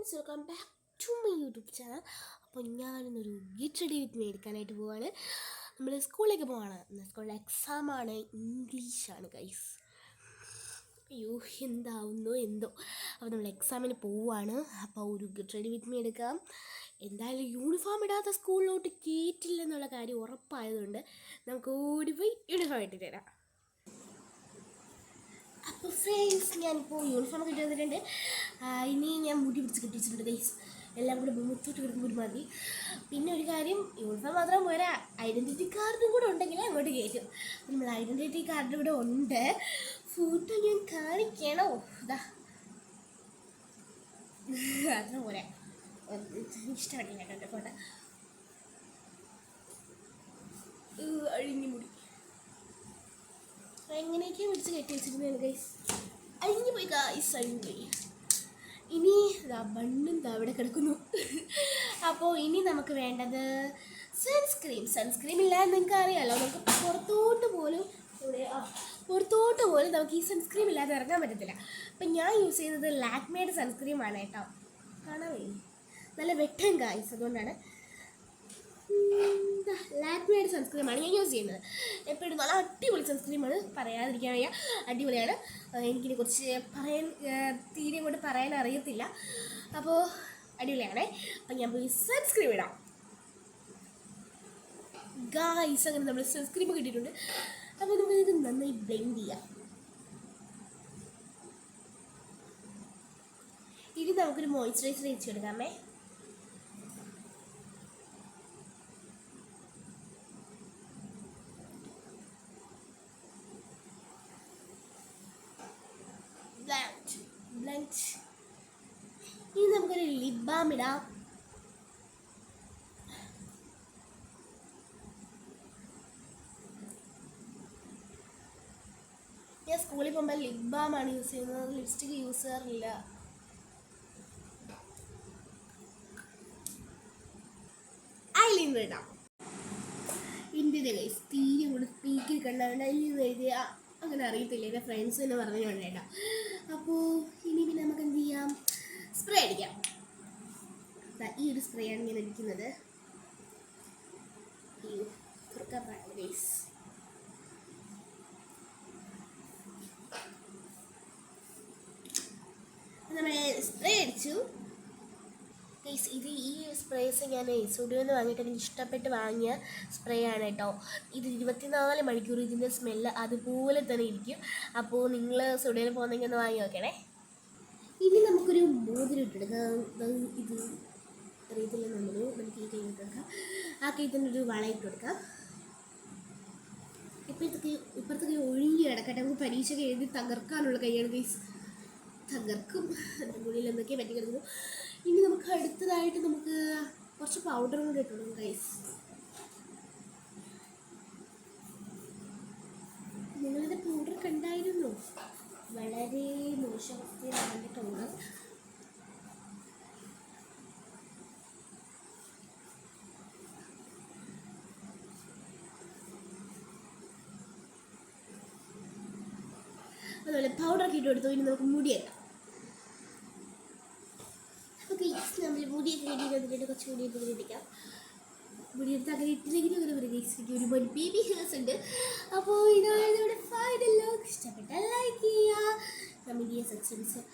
Friends, welcome back to my YouTube channel. അപ്പോൾ ഞാനിന്നൊരു get ready with me എടുക്കാനായിട്ട് പോവാണ്. നമ്മൾ സ്കൂളിലേക്ക് പോവാണ്. സ്കൂളിലെ എക്സാമാണ്, ഇംഗ്ലീഷാണ് ഗൈസ്. അയ്യോ, എന്താവുന്നോ എന്തോ. അപ്പോൾ നമ്മൾ എക്സാമിന് പോവാണ്. അപ്പോൾ ഒരു ഗെറ്റ് റെഡി വിത്ത് മീ എടുക്കാം. എന്തായാലും യൂണിഫോം ഇടാത്ത സ്കൂളിലോട്ട് കയറ്റില്ലെന്നുള്ള കാര്യം ഉറപ്പായതുകൊണ്ട് നമുക്ക് ഓടിപ്പോയി യൂണിഫോം ഇട്ടിട്ട് തരാം. അപ്പോൾ ഫ്രണ്ട്സ്, ഞാനിപ്പോൾ യൂണിഫോം കിട്ടി വന്നിട്ടുണ്ട്. ഇനി ഞാൻ മുടി പിടിച്ച് കെട്ടിച്ചിട്ടുണ്ട് ഗൈസ്. എല്ലാം കൂടെ മുത്തോട്ട് കിടക്കുമ്പോൾ മതി. പിന്നെ ഒരു കാര്യം, യൂണിഫോം മാത്രം പോരാ, ഐഡൻറ്റിറ്റി കാർഡും കൂടെ ഉണ്ടെങ്കിൽ അങ്ങോട്ട് കയറ്റും. നമ്മൾ ഐഡൻറ്റിറ്റി കാർഡ് ഇവിടെ ഉണ്ട്. ഫോട്ടോ ഞാൻ കാണിക്കണോ? ഇതാ, അത്ര പോരാ, ഇഷ്ടപ്പെട്ടില്ല കേട്ടോ ഫോട്ടോ. അഴിഞ്ഞു മുടി എങ്ങനെയൊക്കെ പിടിച്ച് കെട്ടി വെച്ചിരുന്നു ഗൈസ്. അഴിഞ്ഞു പോയി ഗൈസ്, അഴിഞ്ഞു പോയി. ഇനി ബണ്ണും അവിടെ കിടക്കുന്നു. അപ്പോൾ ഇനി നമുക്ക് വേണ്ടത് സൺസ്ക്രീം ഇല്ലാതെ നിങ്ങൾക്ക് അറിയാമല്ലോ, നമുക്ക് പുറത്തോട്ട് പോലും നമുക്ക് ഈ സൺസ്ക്രീം ഇല്ലാതെ ഇറങ്ങാൻ പറ്റത്തില്ല. അപ്പം ഞാൻ യൂസ് ചെയ്യുന്നത് ലാക്മേയുടെ സൺസ്ക്രീമാണ് കേട്ടോ. കാണാമേ, നല്ല വെട്ടൻ ഗൈസ്, അതുകൊണ്ടാണ് ലാക്മേയുടെ സൺസ്ക്രീമാണ് ഞാൻ യൂസ് ചെയ്യുന്നത്. എപ്പോഴും നല്ല അടിപൊളി സൺസ്ക്രീമാണ്, പറയാതിരിക്കാൻ വയ്യ, അടിപൊളിയാണ്. എനിക്കിനെ കുറിച്ച് തീരെ കൊണ്ട് പറയാൻ അറിയത്തില്ല. അപ്പോൾ അടിപൊളിയാണേ. അപ്പം ഞാൻ പോയി സൺസ്ക്രീം ഇടാം ഗായ്സ്. അങ്ങനെ നമ്മൾ സൺസ്ക്രീം കിട്ടിയിട്ടുണ്ട്. അപ്പോൾ നമുക്കിത് നന്നായി ബ്ലെൻഡ് ചെയ്യാം. ഇനി നമുക്കൊരു മോയ്സ്ചറൈസർ വെച്ചെടുക്കാമേ. ഇനി നമുക്കൊരു ലിപ് ബാം ഇടാം. ഞാൻ സ്കൂളിൽ പോകുമ്പോൾ ലിപ് ബാമാണ് യൂസ് ചെയ്യുന്നത്, ലിപ്സ്റ്റിക് യൂസ് ചെയ്യാറില്ല. ഐലൈനർ ഇടാം. ഇന്ത്യയുടെ ഗൈസ് തീരെ കൂടെ സ്പീക്കിൽ കണ്ടാൽ ഐലൈനർ എഴുതിയ അങ്ങനെ അറിയത്തില്ല, എൻ്റെ ഫ്രണ്ട്സ് തന്നെ പറഞ്ഞു കൊണ്ടേട്ടാ. അപ്പോൾ ഇനി പിന്നെ നമുക്ക് എന്ത് ചെയ്യാം, സ്പ്രേ അടിക്കാം. ഈ ഒരു സ്പ്രേ ആണ് ഞാൻ അടിക്കുന്നത്. നമ്മൾ സ്പ്രേ അടിച്ചു ഗൈസ്. ഈ സ്പ്രേസ് ഞാൻ സ്റ്റുഡിയോയിൽ നിന്ന് വാങ്ങിയിട്ട് എനിക്ക് ഇഷ്ടപ്പെട്ട് വാങ്ങിയ സ്പ്രേ ആണ് കേട്ടോ. ഇത് 24 മണിക്കൂർ ഇതിൻ്റെ സ്മെല്ല് അതുപോലെ തന്നെ ഇരിക്കും. അപ്പോൾ നിങ്ങൾ സ്റ്റുഡിയോയിൽ പോകുന്നെങ്കിൽ ഒന്ന് വാങ്ങി നോക്കണേ. ഇനി നമുക്കൊരു മോതിരം ഇട്ടെടുക്കാം. ഇത് അറിയത്തില്ല, നമുക്ക് ഈ കൈ ഇട്ടെടുക്കാം. ആ കൈ തന്നെ ഒരു വള ഇട്ട് കൊടുക്കാം. ഇപ്പുറത്തേക്ക് ഒഴുകി കിടക്കട്ടെ. നമുക്ക് പരീക്ഷയ്ക്ക് എഴുതി തകർക്കാനുള്ള കൈയാണ് ഗൈസ്. തകർക്കും. എൻ്റെ മുടിയിൽ എന്തൊക്കെ പറ്റി കിടക്കുന്നു. ഇനി നമുക്ക് അടുത്തതായിട്ട് നമുക്ക് കുറച്ച് പൗഡറും കൂടെ ഇട്ടു ഗൈസ്. നിങ്ങളുടെ പൗഡർ കണ്ടായിരുന്നു, വളരെ മോശമവസ്ഥയിലാണ് എൻ്റെ പൗഡർ. അതുപോലെ പൗഡറൊക്കെ ഇട്ട് കൊടുത്തു. ഇനി നമുക്ക് മുടിയെല്ലാം നമ്മൾ മുടിയൊക്കെ ഇട്ടിട്ട് കുറച്ച് മുടിയൊക്കെ ഇടിക്കാം. മുടിയെടുത്ത് അങ്ങനെ ഇട്ടില്ലെങ്കിലും അങ്ങനെ ഒരു ഗൈസിലേക്ക് ഒരുപാട് ബേബി ഹെയർസ് ഉണ്ട്. അപ്പോൾ ഇതാണ് ഇവിടെ ഫൈനൽ ലുക്ക്. ഇഷ്ടപ്പെട്ടാൽ ലൈക്ക് ചെയ്യുക. കമൻറ്റ് ചെയ്യുക.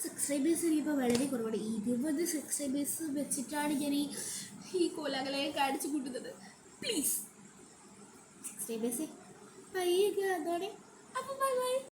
സബ്സ്ക്രൈബേഴ്സ് ഇനിയിപ്പോൾ വളരെ കുറവാണ്. 20 സബ്സ്ക്രൈബേഴ്സ് വെച്ചിട്ടാണ് ഞാൻ ഈ കോലാകളെ കാണിച്ചു കൂട്ടുന്നത്. പ്ലീസ് സബ്സ്ക്രൈബേഴ്സേ പയ്യൊക്കെ അതോടെ. അപ്പോൾ ബൈ ബൈ.